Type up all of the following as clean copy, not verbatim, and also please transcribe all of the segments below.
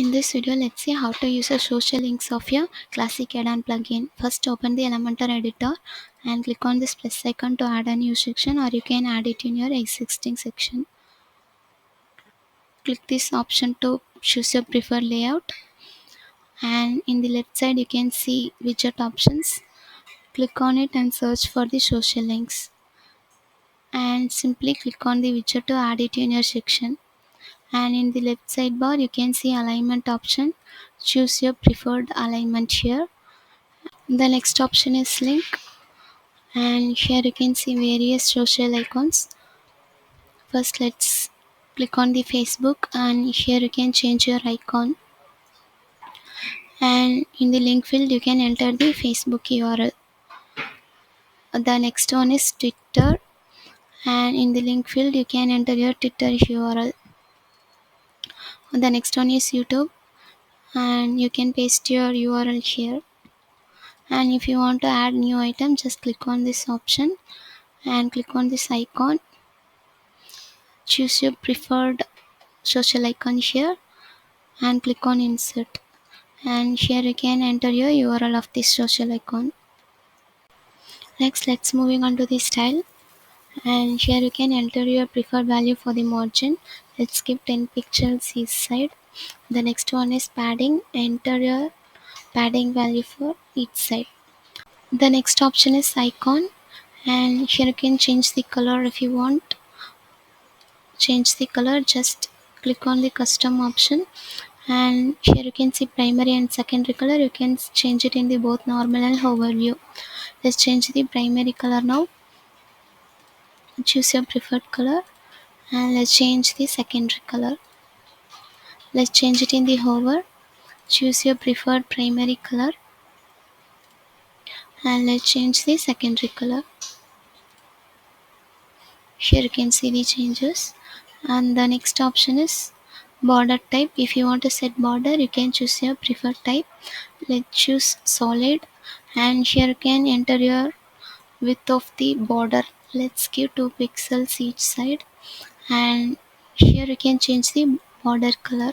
In this video, let's see how to use the social links of your classic add-on plugin. First, open the Elementor editor and click on this plus icon to add a new section, or you can add it in your existing section. Click this option to choose your preferred layout, and in the left side you can see widget options. Click on it and search for the social links, and simply click on the widget to add it in your section. And in the left sidebar you can see alignment option. Choose your preferred alignment here. The next option is link, and here you can see various social icons. First, let's click on the Facebook, and here you can change your icon, and in the link field you can enter the Facebook URL. The next one is Twitter, and in the link field you can enter your Twitter URL. The next one is YouTube, and you can paste your URL here. And if you want to add new item, just click on this option and click on this icon. Choose your preferred social icon here and click on insert, and here you can enter your URL of this social icon. Next, let's moving on to the style, and here you can enter your preferred value for the margin. Let's give 10 pixels each side. The next one is padding. Enter your padding value for each side. The next option is icon, and here you can change the color. If you want change the color, just click on the custom option, and here you can see primary and secondary color. You can change it in the both normal and overview. Let's change the primary color now. Choose your preferred color, and let's change the secondary color. Let's change it in the hover. Choose your preferred primary color, and let's change the secondary color. Here you can see the changes. And the next option is border type. If you want to set border, you can choose your preferred type. Let's choose solid, and here you can enter your width of the border. Let's give 2 pixels each side, and here you can change the border color.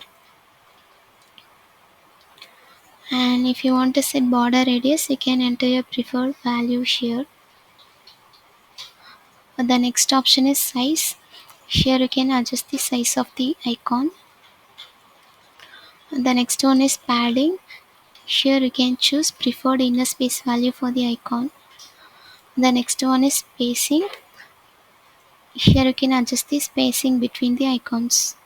And if you want to set border radius, you can enter your preferred value here. The next option is size. Here you can adjust the size of the icon. The next one is padding. Here you can choose preferred inner space value for the icon. The next one is spacing. Here you can adjust the spacing between the icons.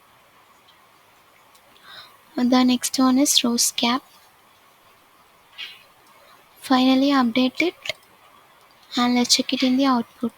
The next one is rows cap. Finally, update it, and let's check it in the output.